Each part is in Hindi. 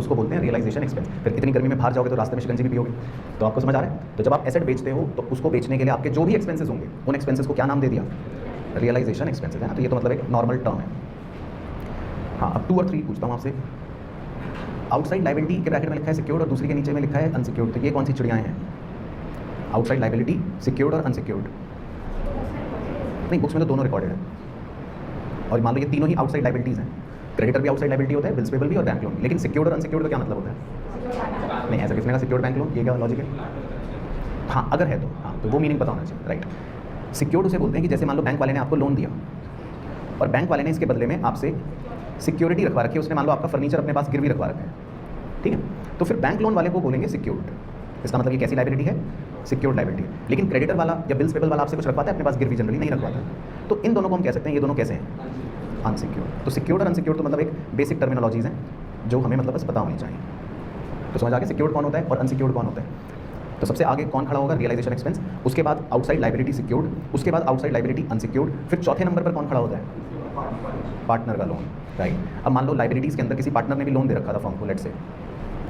उसको बोलते हैं रियलाइजेशन एक्सपेंस। फिर इतनी गर्मी में बाहर जाओगे तो रास्ते में शिकंजी भी पियोगे। तो आपको समझ आ रहा है? तो जब आप एसेट बेचते हो तो उसको बेचने के लिए आपके जो भी एक्सपेंसेस होंगे उन एक्सपेंसेस को क्या नाम दे दिया? रियलाइजेशन एक्सपेंसेस, है ना। तो ये तो मतलब एक नॉर्मल टर्म है। हाँ, अब 2 और 3 पूछता हूँ आपसे। आउटसाइड लाइबिलिटी के ब्रैकेट में लिखा है सिक्योर्ड और दूसरी के नीचे में लिखा है अनसिक्योर्ड, तो ये कौन सी चिड़ियाँ हैं? आउटसाइड लाइबिलिटी, सिक्योर्ड और अनसिक्योर्ड। नहीं, बुक्स में तो दोनों रिकॉर्डेड है। और मान लो ये तीनों ही आउटसाइड लाइबिलिटीज़ हैं। क्रेडिटर भी आउटसाइड लाइबिलिटी होता है, बिल्स पेबल भी और बैंक लोन। लेकिन सिक्योर्ड और अनसिक्योर्ड का क्या मतलब होता है? नहीं, ऐसा किसने कहा सिक्योर्ड बैंक लोन? ये क्या लॉजिक है? हाँ, अगर है तो हाँ, तो वो मीनिंग पता होना चाहिए, राइट। सिक्योर्ड उसे बोलते हैं कि जैसे मान लो बैंक वाले ने आपको लोन दिया और बैंक वाले ने इसके बदले में आपसे सिक्योरिटी रखवा रखी है। उसने मान लो आपका फर्नीचर अपने पास गिरवी रखवा रखा है, ठीक है। तो फिर बैंक लोन वाले को बोलेंगे सिक्योर्ड। इसका मतलब ये कैसी लाइबिलिटी है? Secured liability. लेकिन क्रेडिटर वाला या बिल्स पेबल वाला आपसे कुछ रखवाता है अपने पास गिरवी, जनरली नहीं रखवाता। तो इन दोनों को हम कह सकते हैं, ये दोनों कैसे हैं? अनसिक्योर्ड। तो सिक्योर्ड और अनसिक्योर्ड तो मतलब एक बेसिक टर्मिनोलॉजीज़ हैं जो हमें मतलब बस पता होनी चाहिए। तो समझ आ गया सिक्योर्ड कौन होता है और अनसिक्योर्ड कौन होता है। तो सबसे आगे कौन खड़ा होगा? Realisation expense. उसके बाद आउटसाइड लाइबिलिटी सिक्योर्ड, उसके बाद आउटसाइड लाइबिलिटी अनसिक्योर्ड, फिर चौथे नंबर पर कौन खड़ा होता है? पार्टनर का लोन, राइट। अब मान लो लाइबिलिटीज़ के अंदर किसी पार्टनर ने भी लोन दे रखा था फर्म को, लेट से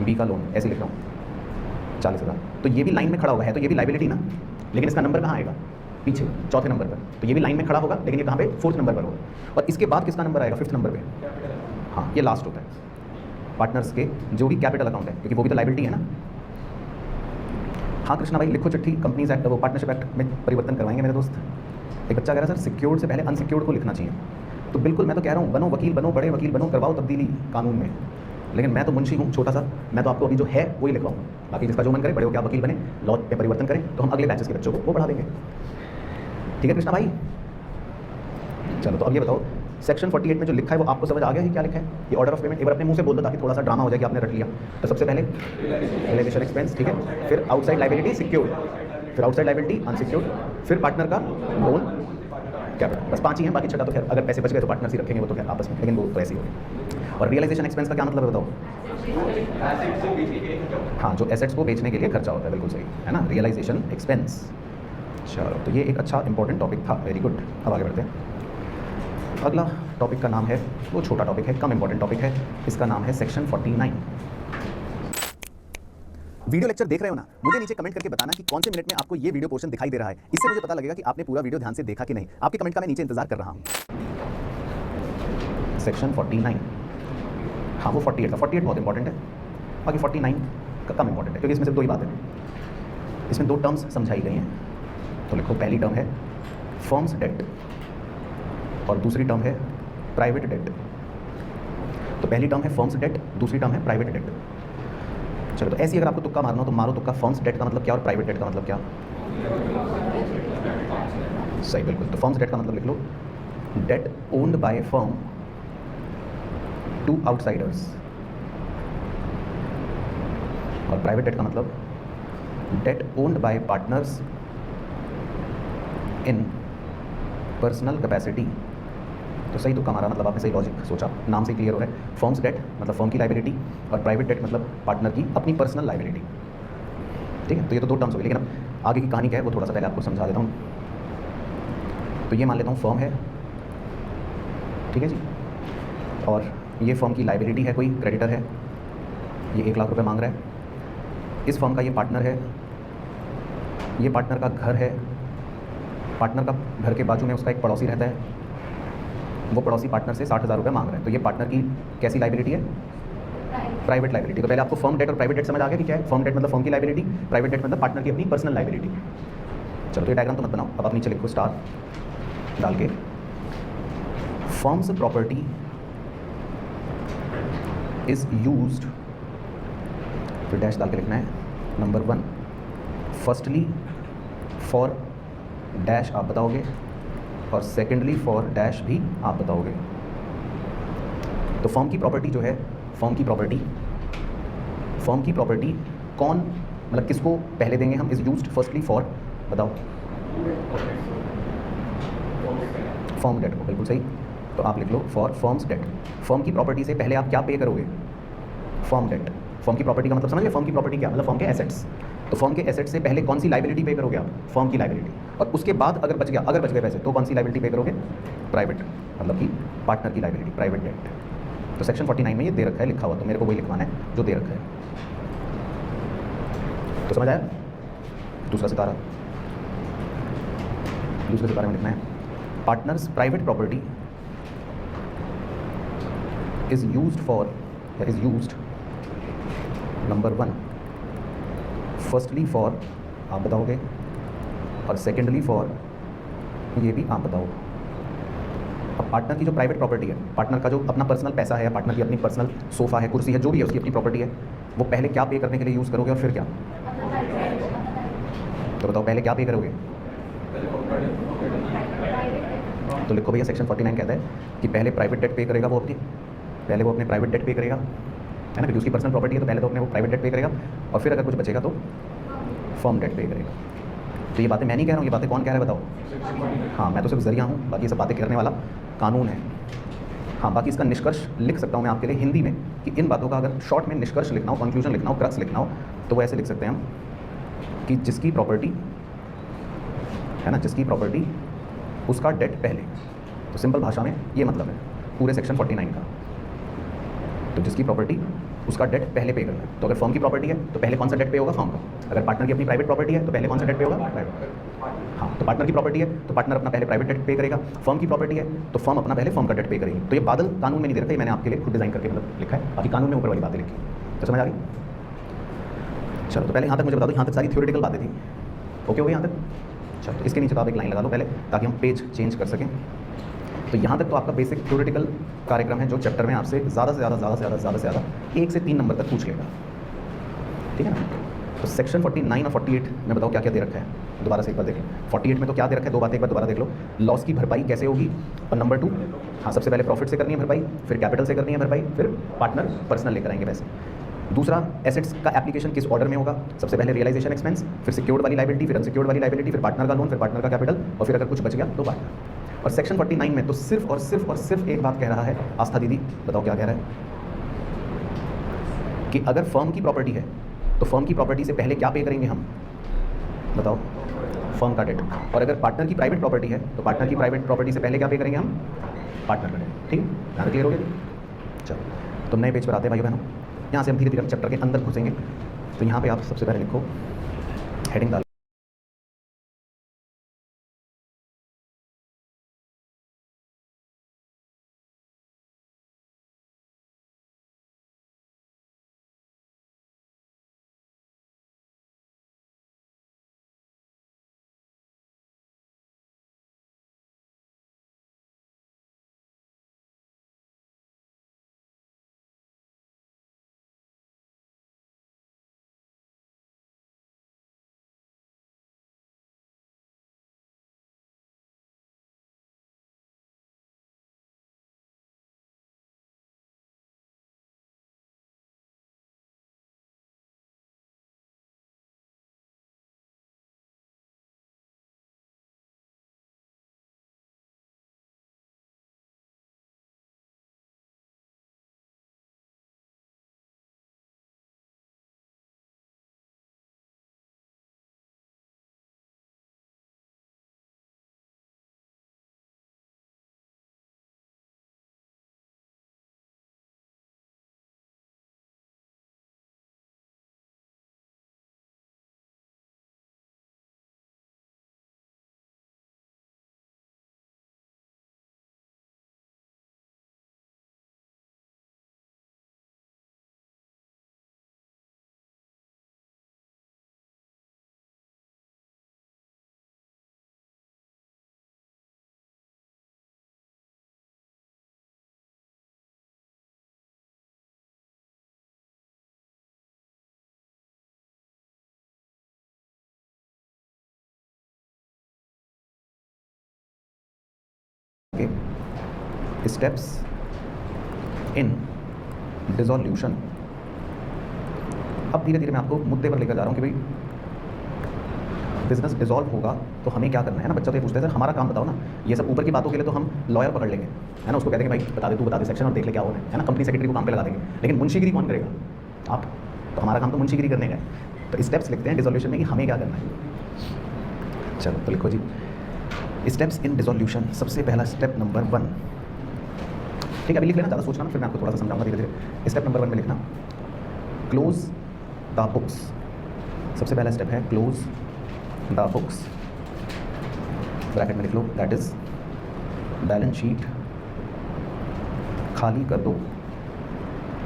बी का लोन, ऐसे लिख रहा हूँ 40,000, तो ये भी लाइन में खड़ा होगा, है तो ये भी लाइबिलिटी ना, लेकिन इसका नंबर कहाँ आएगा? पीछे चौथे नंबर पर। तो ये भी लाइन में खड़ा होगा, लेकिन ये कहाँ पे? 4th नंबर पर होगा। और इसके बाद किसका नंबर आएगा? 5th नंबर पे। हाँ, ये लास्ट होता है पार्टनर्स के जो भी कैपिटल अकाउंट है, क्योंकि वो भी तो लाइबिलिटी है ना। हाँ कृष्णा भाई, लिखो चिट्ठी, कंपनीज एक्ट वो पार्टनरशिप एक्ट में परिवर्तन करवाएंगे मेरे दोस्त। एक बच्चा कह रहा है सर सिक्योर्ड से पहले अनसिक्योर्ड को लिखना चाहिए। तो बिल्कुल, मैं तो कह रहा हूँ बनो वकील, बनो बड़े वकील बनो, करवाओ तब्दीली कानून में। लेकिन मैं तो मुंशी हूँ छोटा सा, मैं तो आपको अभी जो है वही लिखवाऊँ। बाकी जिसका जो मन करे, बड़े हो क्या वकील बने, लॉ पे परिवर्तन करें, तो हम अगले बैचेस के बच्चों को वो पढ़ा देंगे। ठीक है कृष्णा भाई, चलो। तो अब ये बताओ, सेक्शन 48 में जो लिखा है वो आपको समझ आ गया कि क्या लिखा है? ये ऑर्डर ऑफ पेमेंट एक बार अपने मुंह से बोल दो ताकि थोड़ा सा ड्रामा हो जाए कि आपने रट लिया। तो सबसे पहले रियलाइजेशन एक्सपेंस, ठीक है। फिर आउटसाइड लाइबिलिटी सिक्योर्ड, फिर आउटसाइड लाइबिलिटी अनसिक्योर्ड, फिर पार्टनर का लोन कैपिटल। बस 5 ही हैं, बाकी छठा तो खैर अगर पैसे बच गए तो पार्टनर्स ही रखेंगे, वो तो खैर आपस में, लेकिन वो तो ऐसे ही होगी। और रियलाइजेशन एक्सपेंस का क्या मतलब है बताओ? हाँ, जो एसेट्स को बेचने के लिए खर्चा होता है, बिल्कुल सही है ना, रियलाइजेशन एक्सपेंस। चलो, तो ये एक अच्छा इंपॉर्टेंट टॉपिक था, वेरी गुड। अब आगे बढ़ते हैं। अगला टॉपिक का नाम है, वो छोटा टॉपिक है, कम इंपॉर्टेंट टॉपिक है, इसका नाम है सेक्शन 49। वीडियो लेक्चर देख रहे हो ना, मुझे नीचे कमेंट करके बताना कि कौन से मिनट में आपको ये वीडियो पोर्शन दिखाई दे रहा है। इससे मुझे पता लगेगा कि आपने पूरा वीडियो ध्यान से देखा कि नहीं। आपके कमेंट का मैं नीचे इंतजार कर रहा हूँ। सेक्शन 49, हाँ वो 48 था। 48 बहुत इंपॉर्टेंट है, बाकी 49 का कम इंपॉर्टेंट है, क्योंकि इसमें सिर्फ 2 ही बातें हैं। इसमें 2 टर्म्स समझाई गई हैं। तो लिखो, पहली टर्म है फर्म्स डेट और दूसरी टर्म है प्राइवेट डेट। तो पहली टर्म है फर्म्स डेट, दूसरी टर्म है प्राइवेट डेट। चलो, तो ऐसी अगर आपको तुक्का मारना हो तो मारो तुक्का। फर्म्स डेट का मतलब क्या और प्राइवेट डेट का मतलब क्या? सही, बिल्कुल। तो फर्म्स डेट का मतलब लिख लो, debt owned by firm to outsiders. और प्राइवेट डेट का मतलब debt owned by partners in personal capacity. तो सही तुक्का मारा, मतलब आपने सही लॉजिक सोचा, नाम से क्लियर हो रहा है। फर्म्स डेट मतलब फर्म की लाइबिलिटी और प्राइवेट डेट मतलब पार्टनर की अपनी पर्सनल लाइबिलिटी। ठीक है, तो ये तो 2 टर्म्स हो गए, लेकिन अब आगे की कहानी क्या है वो थोड़ा सा पहले आपको समझा देता हूँ। तो ये मान लेता हूँ फर्म है, ठीक है जी, और ये फर्म की लाइबिलिटी है, कोई क्रेडिटर है, ये 1 लाख रुपये मांग रहा है। इस फर्म का ये पार्टनर है, ये पार्टनर का घर है, पार्टनर का घर के बाजू में उसका एक पड़ोसी रहता है, वो पड़ोसी पार्टनर से 60,000 रुपये मांग रहा है। तो ये पार्टनर की कैसी लाइबिलिटी है? Private liability. तो पहले आपको फर्म डेट और प्राइवेट डेट समझ आ गया कि क्या है? फर्म डेट मतलब फर्म की लाइबिलिटी, प्राइवेट डेट मतलब पार्टनर की अपनी पर्सनल लाइबिलिटी। चलो, तो ये डायग्राम तो मत बनाओ, अब आप नीचे लिखो स्टार डाल के, फर्म्स प्रॉपर्टी इज यूज्ड, फिर डैश डाल के लिखना है, नंबर 1 फर्स्टली फॉर डैश आप बताओगे, और सेकेंडली फॉर डैश भी आप बताओगे। तो फर्म की प्रॉपर्टी जो है, फर्म की प्रॉपर्टी कौन, मतलब किसको पहले देंगे हम? इज यूज्ड फर्स्टली फॉर, बताओ, फर्म डेट को, बिल्कुल सही। तो आप लिख लो फॉर फर्म्स डेट। फर्म की प्रॉपर्टी से पहले आप क्या पे करोगे? Firm debt. फर्म की प्रॉपर्टी का मतलब समझ गए? फर्म की प्रॉपर्टी क्या मतलब? फर्म के एसेट्स। तो फर्म के एसेट्स से पहले कौन सी लाइबिलिटी पे करोगे आप? फर्म की लाइबिलिटी। और उसके बाद अगर बच गए पैसे तो कौन सी लाइबिलिटी पे करोगे? प्राइवेट, मतलब कि पार्टनर की लाइबिलिटी, प्राइवेट डेट। तो सेक्शन 49 में ये दे रखा है लिखा हुआ, तो मेरे को वही लिखवाना है जो दे रखा है। तो समझ आया? दूसरा सितारा, दूसरे सितारे में लिखना है partners private property is used for या is used number 1 firstly for, आप बताओगे, और सेकेंडली फॉर, ये भी आप बताओ। अब पार्टनर की जो प्राइवेट प्रॉपर्टी है, पार्टनर का जो अपना पर्सनल पैसा है, पार्टनर की अपनी पर्सनल सोफ़ा है, कुर्सी है, जो भी है उसकी अपनी प्रॉपर्टी है, वो पहले क्या पे करने के लिए यूज़ करोगे और फिर क्या? तो बताओ पहले क्या पे करोगे? तो लिखो भैया सेक्शन 49 कहता है कि पहले प्राइवेट डेट पे करेगा वो अपनी, पहले वो अपने प्राइवेट डेट पे करेगा, है ना, क्योंकि उसकी पर्सनल प्रॉपर्टी है, तो पहले तो अपने वो प्राइवेट डेट पे करेगा और फिर अगर कुछ बचेगा तो फर्म डेट पे करेगा। तो ये बातें मैं नहीं कह रहा हूँ, ये बातें कौन कह रहा है बताओ? हाँ, मैं तो सिर्फ जरिया हूँ, बाकी ये सब बातें करने वाला कानून है। हाँ, बाकी इसका निष्कर्ष लिख सकता हूँ मैं आपके लिए हिंदी में कि इन बातों का अगर शॉर्ट में निष्कर्ष लिखना हो, कंक्लूजन लिखना हो, क्रक्स लिखना हो, तो वो ऐसे लिख सकते हैं हम कि जिसकी प्रॉपर्टी है ना, जिसकी प्रॉपर्टी उसका डेट पहले। तो सिंपल भाषा में ये मतलब है पूरे सेक्शन 49 का। तो जिसकी प्रॉपर्टी उसका डेट पहले पे करना है। तो अगर फर्म की प्रॉपर्टी है तो पहले कौन सा डेट पे होगा? फर्म का। अगर पार्टनर की अपनी प्राइवेट प्रॉपर्टी है तो पहले कौन सा डेट पे होगा? प्राइवेट। हाँ, तो पार्टनर की प्रॉपर्टी है तो पार्टनर अपना पहले प्राइवेट डेट पे करेगा, फर्म की प्रॉपर्टी है तो फर्म अपना पहले फर्म का डेट पे करेगी। तो ये बादल कानून में नहीं दे रखा, ये मैंने आपके लिए खुद डिज़ाइन करके मतलब लिखा है, बाकी कानून में ऊपर वाली बातें लिखी। तो समझ आ गई? चलो, तो पहले यहाँ तक मुझे बता दो, यहाँ तक सारी थ्योरेटिकल बातें थी, ओके हो गई यहाँ तक? चलो, तो इसके नीचे तो आप एक लाइन लगा लो पहले, ताकि हम पेज चेंज कर सकें। तो यहाँ तक तो आपका बेसिक थ्योरेटिकल कार्यक्रम है, जो चैप्टर में आपसे ज़्यादा से ज़्यादा 1 से 3 नंबर तक पूछ लेगा, ठीक है ना? तो सेक्शन 49 और 48 में बताओ क्या क्या दे रखा है, दोबारा से एक बार देखें। 48 में तो क्या दे रखा है, दो बातें एक बार दोबारा देख लो। लॉस की भरपाई कैसे होगी, और नंबर 2, हाँ, सबसे पहले प्रॉफिट से करनी है भरपाई, फिर कैपिटल से करनी है भरपाई, फिर पार्टनर पर्सनल लेकर आएंगे पैसे। दूसरा, एसेट्स का एप्लीकेशन किस ऑर्डर में होगा, सबसे पहले रियलाइजेशन एक्सपेंस, फिर सिक्योर्ड वाली लाइबिलिटी, फिर अनसिक्योर्ड वाली लाइबिलिटी, फिर पार्टनर का लोन, फिर पार्टनर का कैपिटल, और फिर अगर कुछ बच गया तो पार्टनर। और सेक्शन 49 में तो सिर्फ और सिर्फ एक बात कह रहा है, आस्था दीदी बताओ क्या कह रहा है, कि अगर फर्म की प्रॉपर्टी है तो फर्म की प्रॉपर्टी से पहले क्या पे करेंगे हम, बताओ? फर्म का डेट। और अगर पार्टनर की प्राइवेट प्रॉपर्टी है तो पार्टनर की प्राइवेट प्रॉपर्टी से पहले क्या पे करेंगे हम? पार्टनर का डेट। ठीक है, ध्यान क्लियर हो गया? चलो, तो नए पेज पर आते हैं भाइयों बहनों। यहाँ से हम धीरे धीरे चैप्टर के अंदर घुसेंगे। तो यहाँ पे आप सबसे पहले लिखो, हेडिंग डाल के स्टेप्स इन डिसॉल्यूशन। अब धीरे धीरे मैं आपको मुद्दे पर लेकर जा रहा हूँ कि भाई बिजनेस डिसॉल्व होगा तो हमें क्या करना है ना। बच्चा तो ये पूछता है सर हमारा काम बताओ ना, ये सब ऊपर की बातों के लिए तो हम लॉयर पकड़ लेंगे, है ना, उसको कह देंगे भाई बता दे, तू बता दे सेक्शन और देख ले क्या होना है ना, कंपनी सेक्रेटरी को काम पे लगा देंगे। लेकिन मुंशीगिरी कौन करेगा? आप। तो हमारा काम तो मुंशीगिरी करने का है। तो स्टेप्स लिखते हैं डिसॉल्यूशन में कि हमें क्या करना है। चलो तो लिखो जी, स्टेप्स इन डिसॉल्यूशन। सबसे पहला स्टेप नंबर 1, ठीक है, अभी लिख लेना, ज़्यादा सोचना ना, फिर मैं आपको थोड़ा सा समझाऊंगा धीरे धीरे। स्टेप नंबर 1 में लिखना क्लोज द बुक्स। सबसे पहला स्टेप है क्लोज द बुक्स, ब्रैकेट में लिख लो, दैट इज बैलेंस शीट खाली कर दो,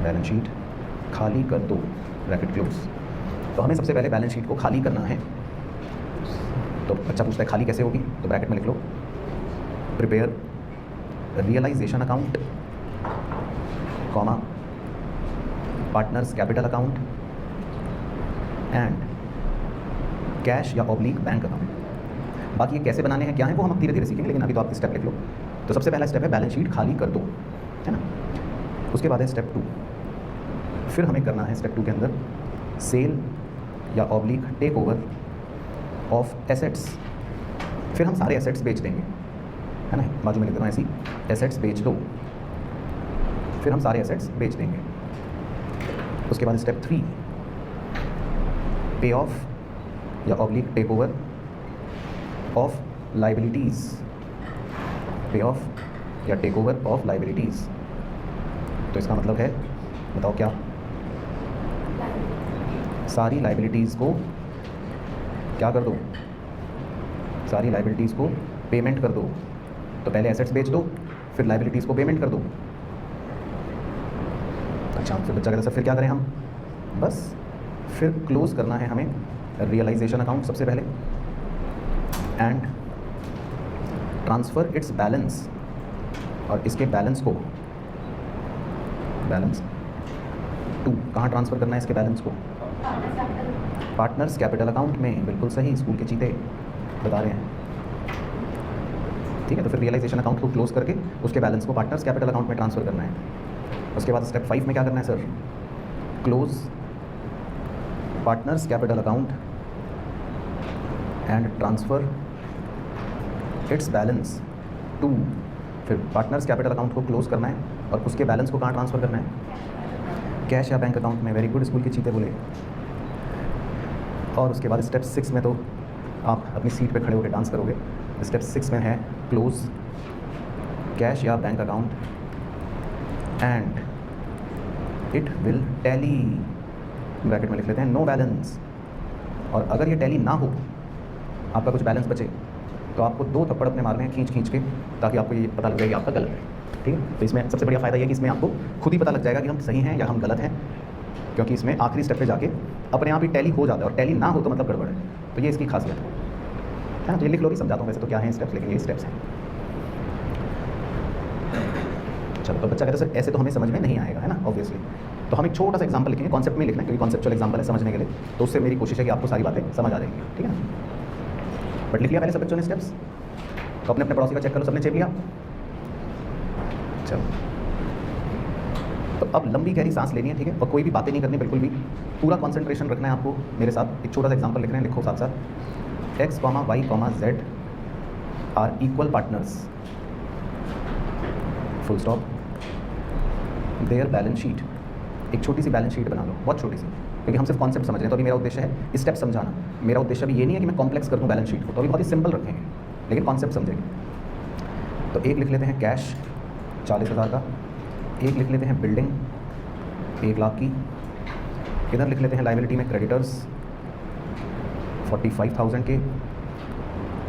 बैलेंस शीट खाली कर दो, ब्रैकेट क्लोज। तो हमें सबसे पहले बैलेंस शीट को खाली करना है। तो बच्चा पूछता है खाली कैसे होगी, तो ब्रैकेट में लिख लो prepare realisation account comma partners capital account and cash या ऑब्लिक बैंक अकाउंट। बाकी ये कैसे बनाने हैं क्या है वो हम धीरे धीरे सीखेंगे, लेकिन अभी तो आप स्टेप लिख लो। तो सबसे पहला स्टेप है बैलेंस शीट खाली कर दो, है ना। उसके बाद है स्टेप 2, फिर हमें करना है स्टेप 2 के अंदर सेल या oblique take over of assets. फिर हम सारे एसेट्स बेच देंगे, है ना, बाजू में लिख देना ऐसी, एसेट्स बेच दो, फिर हम सारे एसेट्स बेच देंगे। उसके बाद स्टेप 3 पे ऑफ या oblique take over of liabilities, pay off या टेक ओवर ऑफ लाइबिलिटीज़। तो इसका मतलब है, बताओ क्या, सारी लाइबिलिटीज़ को क्या कर दो, सारी लाइबिलिटीज़ को पेमेंट कर दो। तो पहले एसेट्स बेच दो, फिर लाइबिलिटीज़ को पेमेंट कर दो। अच्छा, फिर बच्चा कहता है सर फिर क्या करें हम, बस फिर क्लोज करना है हमें रियलाइजेशन अकाउंट सबसे पहले एंड ट्रांसफ़र इट्स बैलेंस, और इसके बैलेंस को, बैलेंस टू, कहाँ ट्रांसफ़र करना है इसके बैलेंस को, पार्टनर्स कैपिटल अकाउंट में। बिल्कुल सही, स्कूल के चीते बता रहे हैं। ठीक है, तो फिर रियलाइजेशन अकाउंट को क्लोज करके उसके बैलेंस को पार्टनर्स कैपिटल अकाउंट में ट्रांसफ़र करना है। उसके बाद स्टेप 5 में क्या करना है sir, close partners capital account and transfer its balance to, फिर पार्टनर्स कैपिटल अकाउंट को क्लोज करना है और उसके बैलेंस को कहाँ ट्रांसफ़र करना है, कैश या बैंक अकाउंट में। वेरी गुड, स्कूल के चीते बोले। और उसके बाद स्टेप 6 में तो आप अपनी सीट पे खड़े होकर डांस करोगे। स्टेप 6 में है क्लोज कैश या bank account and it will tally, bracket में लिख लेते हैं नो बैलेंस। और अगर ये टैली ना हो, आपका कुछ बैलेंस बचे, तो आपको 2 थप्पड़ अपने मारने हैं खींच खींच के, ताकि आपको ये पता लग जाए कि आपका गलत है। ठीक है, तो इसमें सबसे बढ़िया फ़ायदा ये है कि इसमें आपको खुद ही पता लग जाएगा कि हम सही हैं या हम गलत हैं, क्योंकि इसमें आखिरी स्टेप पे जाके अपने आप ही टैली हो जाता है, और टैली ना हो तो मतलब गड़बड़ है। तो ये इसकी खासियत है ना। तो ये लिख लो, कि समझाता हूँ वैसे तो क्या है स्टेप्स, लेकिन ये स्टेप्स हैं। चलो, तो बच्चा कहता है सर ऐसे तो हमें समझ में नहीं आएगा, है ना, ऑब्वियसली। तो हम एक छोटा सा एग्जांपल लिखेंगे, कॉन्सेप्ट में लिखना है, क्योंकि कॉन्सेप्चुअल एग्जांपल है समझने के लिए, तो उससे मेरी कोशिश है कि आपको सारी बातें समझ आ जाएंगी। ठीक है ना, बट लिख लिया पहले सब बच्चों ने स्टेप्स, तो अपने अपने पड़ोसी का चेक कर लो, सबने चेक लिया। चलो, तो अब लंबी गहरी सांस लेनी है, ठीक है, और कोई भी बातें नहीं करनी, बिल्कुल भी पूरा कंसंट्रेशन रखना है आपको मेरे साथ। एक छोटा सा एग्जांपल लिख रहे हैं, लिखो साथ साथ, x, y, z are equal partners, full stop, their balance sheet. एक छोटी सी बैलेंस शीट बना लो, बहुत छोटी सी, क्योंकि हम सिर्फ कॉन्सेप्ट समझ रहे हैं। तो अभी मेरा उद्देश्य है स्टेप समझाना। मेरा उद्देश्य अभी ये नहीं है कि मैं कॉम्प्लेक्स कर दूँ बैलेंस शीट को, तो अभी बहुत ही सिंपल रखेंगे, लेकिन कॉन्सेप्ट समझेंगे। तो एक लिख लेते हैं कैश 40,000 का, एक लिख लेते हैं बिल्डिंग 1 लाख की, इधर लिख लेते हैं लाइबिलिटी में क्रेडिटर्स 45,000 के,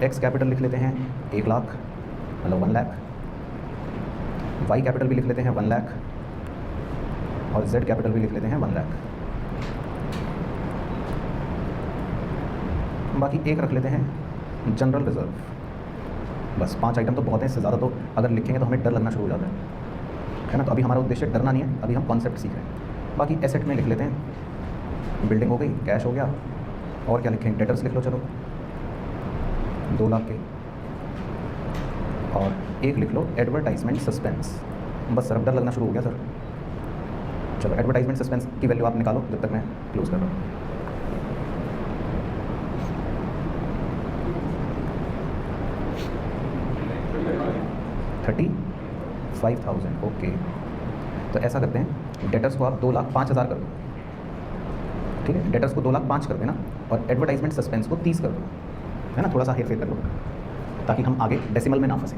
एक्स कैपिटल लिख लेते हैं 1 लाख, मतलब 1 लाख, वाई कैपिटल भी लिख लेते हैं 1 लाख, और जेड कैपिटल भी लिख लेते हैं 1 लाख। बाकी एक रख लेते हैं जनरल रिजर्व। बस 5 आइटम तो बहुत हैं, इससे ज़्यादा तो अगर लिखेंगे तो हमें डर लगना शुरू हो जाता है ना। तो अभी हमारा उद्देश्य डरना नहीं है, अभी हम कॉन्सेप्ट सीख रहे हैं। बाकी एसेट में लिख लेते हैं, बिल्डिंग हो गई, कैश हो गया, और क्या लिखेंगे, डेटर्स लिख लो चलो 2 लाख के, और एक लिख लो एडवर्टाइजमेंट सस्पेंस। बस सर, डर लगना शुरू हो गया सर। चलो, एडवर्टाइजमेंट सस्पेंस की वैल्यू आप निकालो जब तक मैं क्लोज कर रहा हूँ। $35,000, ओके। तो ऐसा करते हैं, डेटर्स को आप 2,05,000 कर दो, ठीक है, डेटर्स को 2,05,000 कर देना, और एडवर्टाइजमेंट सस्पेंस को 30 कर दो, है ना, थोड़ा सा हेर फेर कर लो, ताकि हम आगे डेसिमल में ना फंसें।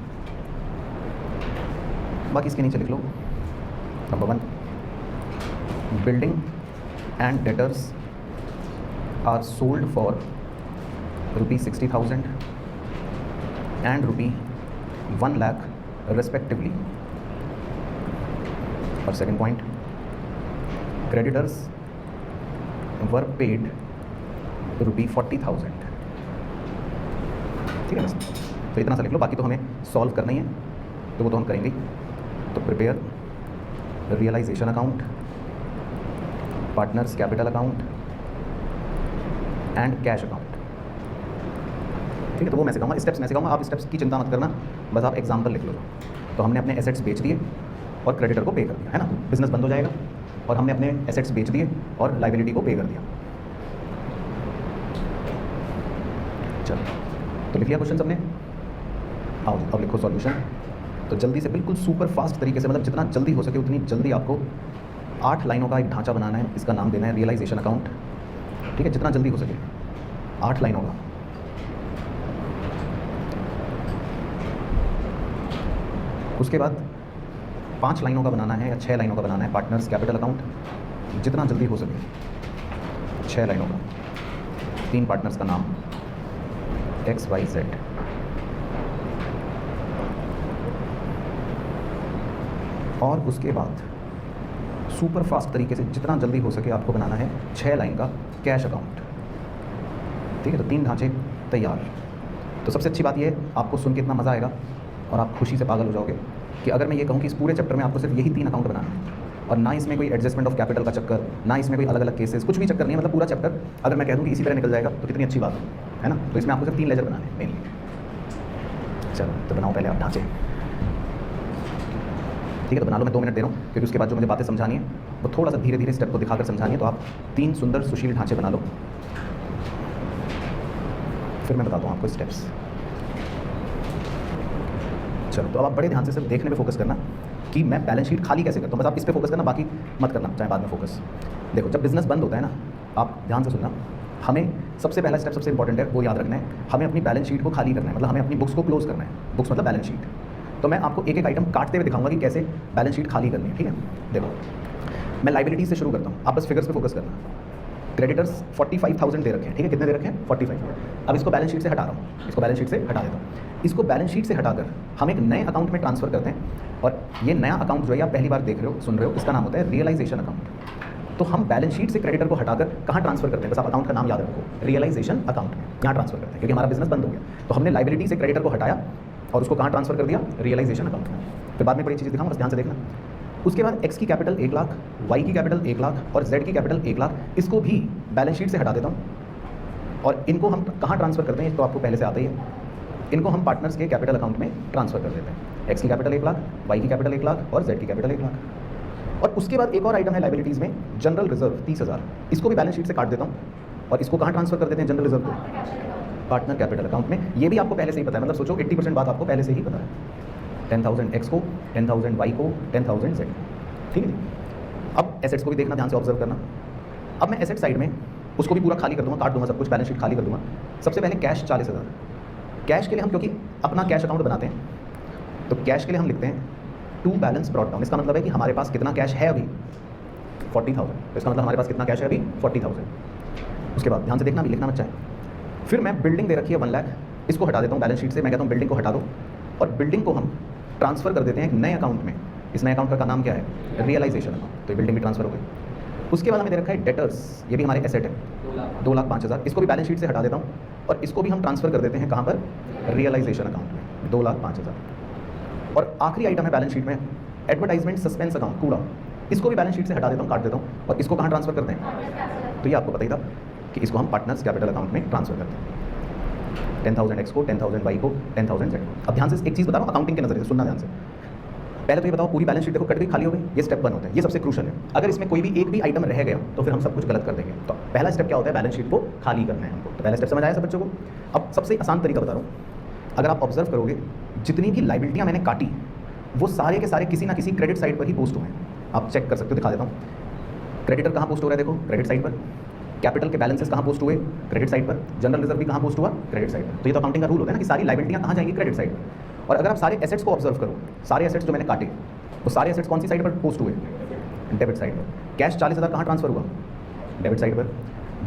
बाकी इसके नीचे लिख लो। Number 1, building and debtors are sold for ₹60,000 and ₹1,00,000 respectively. और second point, creditors were paid ₹40,000। ठीक है ना? तो इतना सा लिख लो, बाकी तो हमें सॉल्व करना ही है, तो वो तो हम करेंगे। तो prepare realisation account, partners capital account and cash account. ठीक है, तो वो मैं सिखाऊंगा, स्टेप्स मैं सिखाऊंगा, आप स्टेप्स की चिंता मत करना, बस आप एग्जाम्पल लिख लो। तो हमने अपने एसेट्स बेच दिए और क्रेडिटर को पे कर दिया, है ना? बिजनेस बंद हो जाएगा और हमने अपने एसेट्स बेच दिए और लाइबिलिटी को पे कर दिया। चलो, तो लिख लिया क्वेश्चन सबने? आओ अब लिखो सॉल्यूशन। तो जल्दी से, बिल्कुल सुपर फास्ट तरीके से, मतलब जितना जल्दी हो सके उतनी जल्दी आपको 8 लाइनों का एक ढांचा बनाना है। इसका नाम देना है रियलाइजेशन अकाउंट। ठीक है, जितना जल्दी हो सके 8 लाइनों का। उसके बाद 5 लाइनों का बनाना है या 6 लाइनों का बनाना है पार्टनर्स कैपिटल अकाउंट, जितना जल्दी हो सके 6 लाइनों का। 3 पार्टनर्स का नाम XYZ। और उसके बाद सुपर फास्ट तरीके से जितना जल्दी हो सके आपको बनाना है 6 लाइन का कैश अकाउंट। ठीक है, तो 3 ढांचे तैयार। तो सबसे अच्छी बात यह है, आपको सुन के इतना मज़ा आएगा और आप खुशी से पागल हो जाओगे कि अगर मैं ये कहूँ कि इस पूरे चैप्टर में आपको सिर्फ यही 3 अकाउंट बनाना है और ना इसमें कोई एडजस्टमेंट ऑफ कैपिटल का चक्कर, ना इसमें कोई अलग अलग केसेस, कुछ भी चक्कर नहीं है। मतलब पूरा चैप्टर अगर मैं कह दूँ कि इसी तरह निकल जाएगा तो कितनी अच्छी बात है ना? तो इसमें आपको सिर्फ 3 लेजर बनाने हैं मेनली। चलो, तो बनाओ पहले आप ढांचे। ठीक है, तो बना लो, मैं 2 मिनट दे रहा हूँ क्योंकि उसके बाद जो मुझे बातें समझानी है वो थोड़ा सा धीरे धीरे स्टेप को दिखाकर समझानी है। तो आप 3 सुंदर सुशील ढांचे बना लो, फिर मैं बताता हूँ आपको स्टेप्स। चलो, तो अब आप बड़े ध्यान से सिर्फ देखने पे फोकस करना कि मैं बैलेंस शीट खाली कैसे करता हूँ, बस आप इस पे फोकस करना, बाकी मत करना, चाहे बाद में फोकस। देखो, जब बिजनेस बंद होता है ना, आप ध्यान से सुनना, हमें सबसे पहला स्टेप सबसे इंपॉर्टेंट है, वो याद रखना है। हमें अपनी बैलेंस शीट को खाली करना है, मतलब हमें अपनी बुक्स को क्लोज करना है। बुक्स मतलब बैलेंस शीट। तो मैं आपको एक एक आइटम काटते हुए दिखाऊंगा कि कैसे बैलेंस शीट खाली करनी है। ठीक है, देखो मैं लाइबिलिटी से शुरू करता हूँ, आप बस फिगर्स पे फोकस करना। क्रेडिटर्स 45,000 दे रखे हैं। ठीक है, कितने दे रखे हैं? 45। अब इसको बैलेंस शीट से हटा रहा हूँ, इसको बैलेंस शीट से हटा देता हूँ। इसको बैलेंस शीट से हटाकर हम एक नए अकाउंट में ट्रांसफर करते हैं और ये नया अकाउंट जो है आप पहली बार देख रहे हो, सुन रहे हो, इसका नाम होता है रियलाइजेशन अकाउंट। तो हम बैलेंस शीट से क्रेडिटर को हटाकर कहाँ ट्रांसफर करते हैं? बस आप अकाउंट का नाम याद रखो, रियलाइजेशन अकाउंट में यहाँ ट्रांसफर करते हैं, क्योंकि हमारा बिजनेस बंद हो गया। तो हमने लाइबिलिटी से क्रेडिटर को हटाया और उसको कहाँ ट्रांसफर कर दिया? रियलाइजेशन अकाउंट में। फिर बाद में बड़ी चीज़ें दिखाऊंगा, बस ध्यान से देखना। उसके बाद एक्स की कैपिटल 1 लाख, वाई की कैपिटल 1 लाख और जेड की कैपिटल 1 लाख, इसको भी बैलेंस शीट से हटा देता हूँ। और इनको हम कहाँ ट्रांसफर करते हैं? तो आपको पहले से आता ही है। इनको हम पार्टनर्स के कैपिटल अकाउंट में ट्रांसफर कर देते हैं। एक्स की कैपिटल 1 लाख, वाई की कैपिटल 1 लाख और जेड की कैपिटल 1 लाख। और उसके बाद एक और आइटम है लाइबिलिटीज़ में, जनरल रिजर्व 30,000, इसको भी बैलेंस शीट से काट देता हूँ और इसको कहाँ ट्रांसफर कर देते हैं? जनरल रिजर्व को पार्टनर कैपिटल अकाउंट में। ये भी आपको पहले से ही पता है, मतलब सोचो 80% बात आपको पहले से ही पता है। 10,000 एक्स को, 10,000 वाई को, 10,000 जेड। ठीक है जी। अब एसेट्स को भी देखना, ध्यान से ऑब्जर्व करना। अब मैं एसेट साइड में उसको भी पूरा खाली कर दूंगा, काट दूंगा सब कुछ, बैलेंस शीट खाली कर दूंगा। सबसे पहले कैश 40,000। कैश के लिए हम, क्योंकि अपना कैश अकाउंट बनाते हैं, तो कैश के लिए हम लिखते हैं टू बैलेंस ब्रॉट डाउन। इसका मतलब है कि हमारे पास कितना कैश है अभी? 40,000। तो इसका मतलब हमारे पास कितना कैश है अभी? 40,000। उसके बाद ध्यान से देखना, भी लिखना मत चाहे। फिर मैं बिल्डिंग दे रखी है 1 लाख, इसको हटा देता हूँ बैलेंस शीट से। मैं कहता हूँ बिल्डिंग को हटा दो और बिल्डिंग को हम ट्रांसफर कर देते हैं एक नए अकाउंट में। इस नए अकाउंट का नाम क्या है? Realisation account. तो बिल्डिंग भी ट्रांसफर हो गई। उसके बाद हमें दे रखा है डेटर्स, ये भी हमारे एसेट है, 2,05,000। इसको भी बैलेंस शीट से हटा देता हूँ और इसको भी हम ट्रांसफर कर देते हैं कहाँ पर? रियलाइजेशन अकाउंट में, 2,05,000। और आखिरी आइटम है बैलेंस शीट में एडवर्टाइजमेंट सस्पेंस अकाउंट, कूड़ा। इसको भी बैलेंस शीट से हटा देता हूँ, काट देता हूँ। और इसको कहाँ ट्रांसफर करते हैं? तो ये आपको पता ही था कि इसको हम पार्टनर्स कैपिटल अकाउंट में ट्रांसफर करते हैं। 10,000 एक्स को, 10,000 वाई को, 10,000 जेड को। अब ध्यान से एक चीज़ बता रहा हूँ अकाउंटिंग के नजरिए से, सुनना ध्यान से। पहले तो ये बताओ, पूरी बैलेंस शीट देखो कट गई, खाली हो गई, ये स्टेप 1 होता है, ये सबसे क्रूशल है। अगर इसमें कोई भी एक भी आइटम रह गया तो फिर हम सब कुछ गलत कर देंगे। तो पहला स्टेप क्या होता है? बैलेंस शीट को खाली करना है हमको। तो पहला स्टेप समझ आया सब बच्चों को? अब सबसे आसान तरीका बता रहा हूँ। अगर आप ऑब्जर्व करोगे, जितनी भी लाइबिलिटियाँ मैंने काटी वो सारे के सारे किसी ना किसी क्रेडिट साइड पर ही पोस्ट हुए हैं। आप चेक कर सकते हो, दिखा देता हूँ। क्रेडिटर कहाँ पोस्ट हो रहा है? देखो, क्रेडिट साइड पर। कैपिटल के बैलेंसेस कहाँ पोस्ट हुए? क्रेडिट साइड पर। जनरल रिजर्व भी कहाँ पोस्ट हुआ? क्रेडिट साइड पर। तो ये तो अकाउंटिंग का रूल होता है ना कि सारी लाइबिलिटियाँ कहाँ जाएंगी? क्रेडिट साइड पर। और अगर आप सारे एसेट्स को ऑब्जर्व करो, सारे एसेट्स जो मैंने काटे वो सारे एसेट्स कौन सी साइड पर पोस्ट हुए? डेबिट साइड पर। कैश 40,000 कहाँ ट्रांसफर हुआ? डेबिट साइड पर।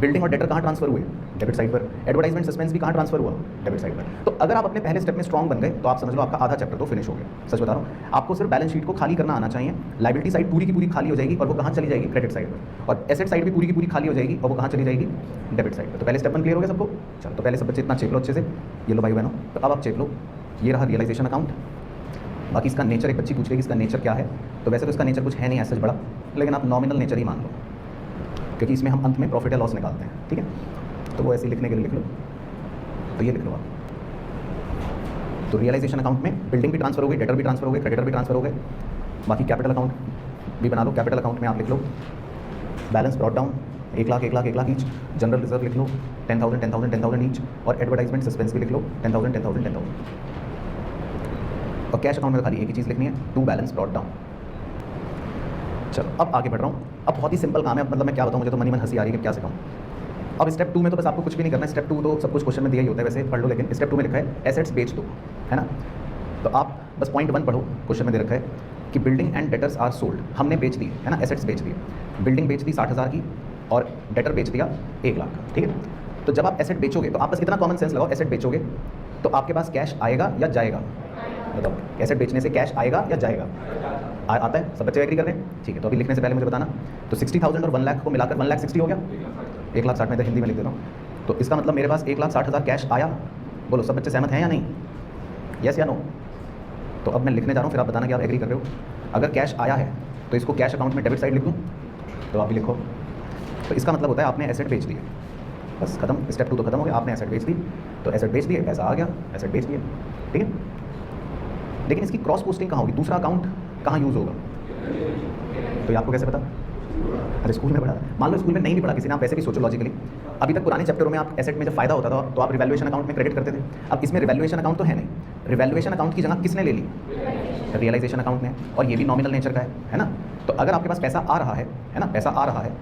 बिल्डिंग और डेटर कहाँ ट्रांसफर हुए? डेबिट साइड पर। एडवर्टाइजमेंट सस्पेंस भी कहाँ ट्रांसफर हुआ? डेबिट साइड पर। तो अगर आप अपने पहले स्टेप में स्ट्रॉन्ग बन गए तो आप समझ लो आपका आधा चैप्टर तो फिनिश हो गया। सच बता रहा हूँ, आपको सिर्फ बैलेंस शीट को खाली करना आना चाहिए। लाइबिलिटी साइड पूरी की पूरी खाली हो जाएगी और वो कहाँ चली जाएगी? क्रेडिट साइड पर। और एसेट साइड भी पूरी की पूरी खाली हो जाएगी और वो कहाँ चली जाएगी? डेबिट साइड पर। तो पहले स्टेप वन क्लियर हो गया सबको? चलो, तो पहले सब बच्चे इतना चेप लो अच्छे से। ये लो भाई बहनों, तो अब आप चेप लो। ये रहा रियलाइजेशन अकाउंट। बाकी इसका नेचर, एक बच्ची पूछ रही है कि इसका नेचर क्या है, तो वैसे तो इसका नेचर कुछ है नहीं ऐसा बड़ा, लेकिन आप नॉमिनल नेचर ही मान लो, क्योंकि इसमें हम अंत में प्रॉफिट या लॉस निकालते हैं। ठीक है, तो वो ऐसे ही लिखने के लिए लिख लो। तो ये लिख लो आप। तो रियलाइजेशन अकाउंट में बिल्डिंग भी ट्रांसफर हो गई, डेटर भी ट्रांसफर हो गए, क्रेडिटर भी ट्रांसफर हो गए। बाकी कैपिटल अकाउंट भी बना लो। कैपिटल अकाउंट में आप लिख लो balance brought down 1 lakh 1 lakh 1 lakh each. General reserve लिख लो 10,000 10,000 10,000 ईच। और एडवर्टाइजमेंट सस्पेंस भी लिख लो 10,000 10,000 10,000। और कैश अकाउंट में खाली एक ही चीज़ लिखनी है, टू बैलेंस ब्रॉट डाउन। चलो अब आगे बढ़ रहा हूँ। अब बहुत ही सिंपल काम है, मतलब मैं क्या बताऊँ, मुझे तो मन ही मन हंसी आ रही है कि क्या सिखाऊँ। अब स्टेप 2 में तो बस आपको कुछ भी नहीं करना है। स्टेप 2 तो सब कुछ क्वेश्चन में दिया ही होता है, वैसे पढ़ लो। लेकिन स्टेप 2 में लिखा है एसेट्स बेच दो, है ना। तो आप बस पॉइंट 1 पढ़ो, क्वेश्चन में दे रखा है कि building and debtors are sold. हमने बेच दी, है ना, एसेट्स बेच दिए। बिल्डिंग बेच दी 60,000 की और डेटर बेच दिया 1 लाख का। ठीक है, तो जब आप एसेट बेचोगे तो आप बस इतना कॉमन सेंस लगाओ, एसेट बेचोगे तो आपके पास कैश आएगा या जाएगा? बताओ, एसेट बेचने से कैश आएगा या जाएगा? आता है? सब बच्चे एग्री कर रहे हैं? ठीक है, तो अभी लिखने से पहले मुझे बताना। तो 60,000 और 1 लाख को मिलाकर 1,60,000 हो गया। 1,60,000 में तो हिंदी में लिख देता हूँ। तो इसका मतलब मेरे पास 1,60,000 कैश आया। बोलो सब बच्चे सहमत हैं या नहीं? यस या नो? तो अब मैं लिखने जा रहा हूँ, फिर आप बताना कि आप एग्री कर रहे हो। अगर कैश आया है तो इसको कैश अकाउंट में डेबिट साइड लिख दूँ? तो आप भी लिखो। तो इसका मतलब होता है आपने एसेट बेच दिए, बस खत्म। स्टेप 2 तो खत्म हो गया, आपने एसेट बेच दी। तो एसेट बेच दिए, पैसा आ गया, एसेट बेच दिए। ठीक है, लेकिन इसकी क्रॉस पोस्टिंग कहाँ होगी? दूसरा अकाउंट कहाँ यूज़ होगा? तो ये आपको कैसे पता? अरे स्कूल में पढ़ा। मान लो स्कूल में नहीं भी पढ़ा किसी ने, आप वैसे भी सोचो लॉजिकली। अभी तक पुराने चैप्टरों में आप एसेट में जब फायदा होता था तो आप रिवैल्यूएशन अकाउंट में क्रेडिट करते थे। अब इसमें रिवैल्यूएशन अकाउंट तो है नहीं। रिवैल्यूएशन अकाउंट की जगह किसने ले ली? रियलाइजेशन अकाउंट ने। और ये भी नॉमिनल नेचर का है ना। तो अगर आपके पास पैसा आ रहा है ना, पैसा आ रहा है,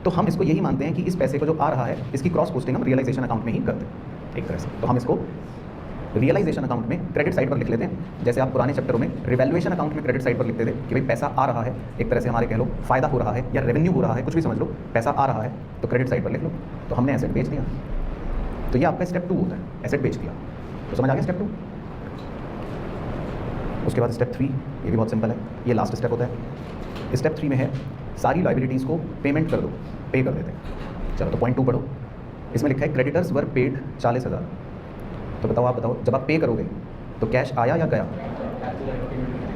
तो हम इसको यही मानते हैं कि इस पैसे को जो आ रहा है इसकी क्रॉस पोस्टिंग हम रियलाइजेशन अकाउंट में ही करते हैं एक तरह से। तो हम इसको रियलाइजेशन अकाउंट में क्रेडिट साइड पर लिख लेते हैं, जैसे आप पुराने चैप्टरों में रिवैल्यूएशन अकाउंट में क्रेडिट साइड पर लिखते थे कि भाई पैसा आ रहा है, एक तरह से हमारे कह लो फायदा हो रहा है या रेवेन्यू हो रहा है, कुछ भी समझ लो, पैसा आ रहा है तो क्रेडिट साइड पर लिख लो। तो हमने एसेट बेच दिया, तो ये आपका स्टेप 2 होता है, एसेट बेच दिया। तो समझ आ गया स्टेप 2। उसके बाद स्टेप 3, ये भी बहुत सिंपल है, ये लास्ट स्टेप होता है। स्टेप 3 में है सारी लाइबिलिटीज़ को पेमेंट कर दो, पे कर देते हैं। चलो तो पॉइंट 2 पढ़ो, इसमें लिखा है क्रेडिटर्स वर पेड 40,000। तो बताओ, आप बताओ, जब आप पे करोगे तो कैश आया या गया?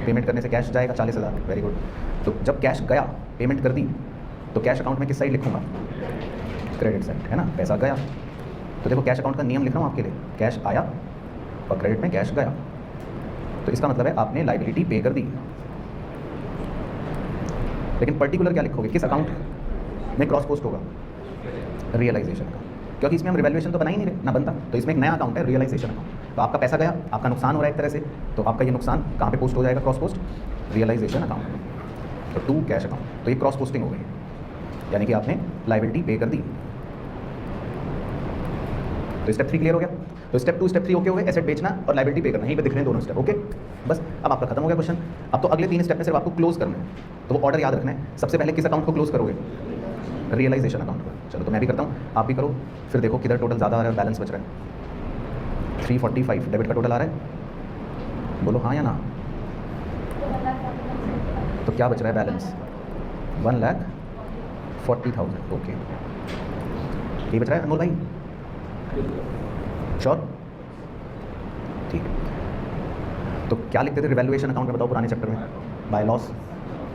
पेमेंट करने से कैश जाएगा 40,000, वेरी गुड। तो जब कैश गया, पेमेंट कर दी, तो कैश अकाउंट में किस साइड लिखूंगा? क्रेडिट साइड, है ना, पैसा गया। तो देखो कैश अकाउंट का नियम लिख रहा हूँ आपके लिए, कैश आया और क्रेडिट में कैश गया, तो इसका मतलब है आपने लाइबिलिटी पे कर दी। लेकिन पर्टिकुलर क्या लिखोगे, किस अकाउंट में क्रॉस पोस्ट होगा? रियलाइजेशन का, क्योंकि इसमें हम रिवैल्यूएशन तो बना ही नहीं रहे ना, बनता। तो इसमें एक नया अकाउंट है रियलाइजेशन अकाउंट। तो आपका पैसा गया, आपका नुकसान हो रहा है एक तरह से, तो आपका ये नुकसान कहाँ पे पोस्ट हो जाएगा? क्रॉस पोस्ट रियलाइजेशन अकाउंट में। तो टू कैश अकाउंट, तो ये क्रॉस पोस्टिंग हो गई, यानी कि आपने लाइबिलिटी पे कर दी। तो स्टेप 3 क्लियर हो गया। तो स्टेप 2 स्टेप 3 ओके हो गए, एसेट बेचना और लाइबिलिटी पे करना, यहीं पे दिख रहे हैं दोनों स्टेप, ओके। बस अब आपका खत्म हो गया क्वेश्चन। अब तो अगले 3 स्टेप में सिर्फ आपको क्लोज करना है। तो वो ऑर्डर याद रखना है, सबसे पहले किस अकाउंट को क्लोज करोगे? रियलाइजेशन अकाउंट पर। चलो तो मैं भी करता हूँ, आप भी करो, फिर देखो किधर टोटल ज़्यादा आ रहा है, बैलेंस बच रहा है। 345 डेबिट का टोटल आ रहा है, बोलो हाँ या ना। तो क्या बच रहा है बैलेंस? 1,40,000, ओके। ये बच रहा है अनमोल भाई, श्योर? ठीक है। तो क्या लिखते थे रिवैल्यूएशन अकाउंट में, बताओ पुराने चैप्टर में? बाय लॉस,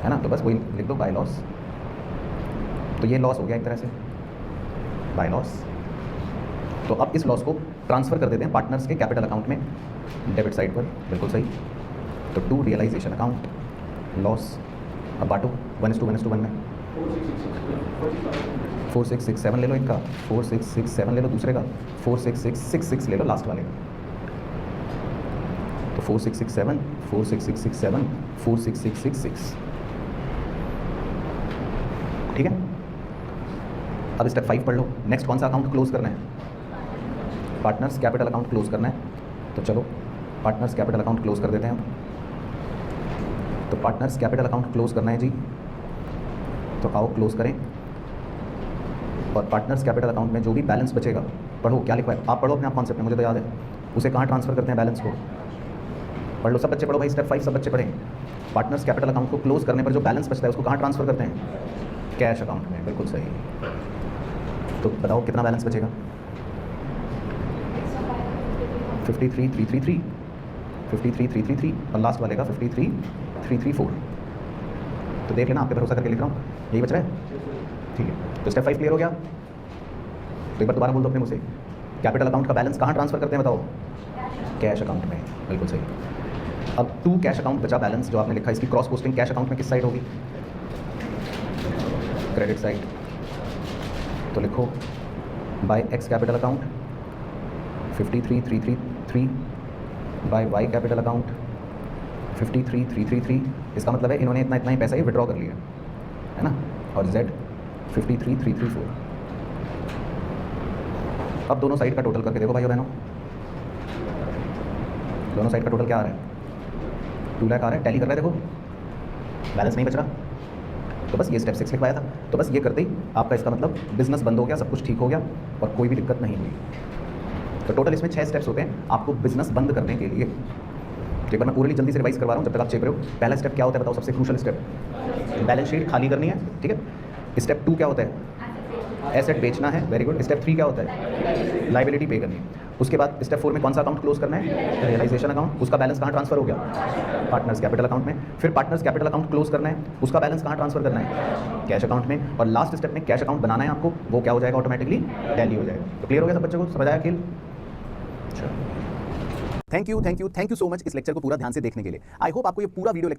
है ना, तो बस वही लिख दो, बाय लॉस। तो ये लॉस हो गया एक तरह से, बाय लॉस। तो अब इस लॉस को ट्रांसफ़र कर देते हैं पार्टनर्स के कैपिटल अकाउंट में, डेबिट साइड पर, बिल्कुल सही। तो टू रियलाइजेशन अकाउंट, लॉस। अब बांटो 1:1 में। 4667 ले लो एक का, 4667 ले लो दूसरे का, 46666 ले लो लास्ट वाले का। तो 4667 46667 46666, ठीक है। अब स्टेप 5 पढ़ लो। नेक्स्ट कौन सा अकाउंट क्लोज करना है? पार्टनर्स कैपिटल अकाउंट क्लोज करना है। तो चलो पार्टनर्स कैपिटल अकाउंट क्लोज कर देते हैं हम। तो पार्टनर्स कैपिटल अकाउंट क्लोज करना है जी, तो आओ क्लोज करें। और पार्टनर्स कैपिटल अकाउंट में जो भी बैलेंस बचेगा, पढ़ो क्या लिखा है, आप पढ़ो अपने आप कॉन्सेप्ट में, मुझे तो याद है। उसे कहाँ ट्रांसफर करते हैं बैलेंस को, पढ़ लो सब बच्चे, पढ़ो भाई, स्टेप 5 सब बच्चे पढ़ें। पार्टनर्स कैपिटल अकाउंट को क्लोज करने पर जो बैलेंस बचता है उसको कहाँ ट्रांसफर करते हैं, कैश अकाउंट में, बिल्कुल सही। तो बताओ कितना बैलेंस बचेगा, 53,333, 53,333 और लास्ट वाले का 53,334। तो देख लेना, आपके भरोसा करके लिख रहा हूँ, यही बच रहा है, ठीक है। तो स्टेप 5 क्लियर हो गया। तो एक बार दोबारा बोल दो अपने मुझसे, कैपिटल अकाउंट का बैलेंस कहाँ ट्रांसफर करते हैं बताओ, कैश अकाउंट में, बिल्कुल सही। अब टू कैश अकाउंट बचा बैलेंस जो आपने लिखा, इसकी क्रॉस पोस्टिंग कैश अकाउंट में किस साइड होगी, क्रेडिट साइड। तो लिखो by X capital account 53,333 by Y capital account 53,333। इसका मतलब है इन्होंने इतना इतना ही पैसा ही विड्रॉ कर लिया है ना, और जेड 53,334। अब दोनों साइड का टोटल करके देखो भाइयों बहनों, दोनों साइड का टोटल क्या आ रहा है, 2 लाख आ रहा है, टैली कर रहा है, देखो बैलेंस नहीं बच रहा। तो बस ये स्टेप 6 लिखवाया था, तो बस ये करते ही आपका इसका मतलब बिजनेस बंद हो गया, सब कुछ ठीक हो गया और कोई भी दिक्कत नहीं हुई। तो टोटल इसमें 6 स्टेप्स होते हैं आपको बिजनेस बंद करने के लिए। तो एक बार मैं पूरी जल्दी से रिवाइज करवा रहा हूँ जब तक आप चेक रहे हो। पहला स्टेप क्या होता है बताओ, सबसे क्रूशल स्टेप, बैलेंस शीट खाली करनी है, ठीक है। स्टेप 2 क्या होता है, एसेट बेचना है, वेरी गुड। स्टेप 3 क्या होता है, लाइबिलिटी पे करनी है। उसके बाद स्टेप 4 में कौन सा अकाउंट क्लोज करना है, रियलाइजेशन अकाउंट। उसका बैलेंस कहाँ ट्रांसफर हो गया, पार्टनर्स कैपिटल अकाउंट में। फिर पार्टनर्स कैपिटल अकाउंट क्लोज करना है, उसका बैलेंस कहाँ ट्रांसफर करना है, कैश अकाउंट में। और लास्ट स्टेप में कैश अकाउंट बनाना है आपको, वो क्या हो जाएगा, ऑटोमेटिकली टैली हो जाएगा। तो क्लियर हो गया सब बच्चों को, समझ आया खेल। थैंक यू सो मच इस लेक्चर को पूरा ध्यान से देखने के लिए। आई होप आपको ये पूरा वीडियो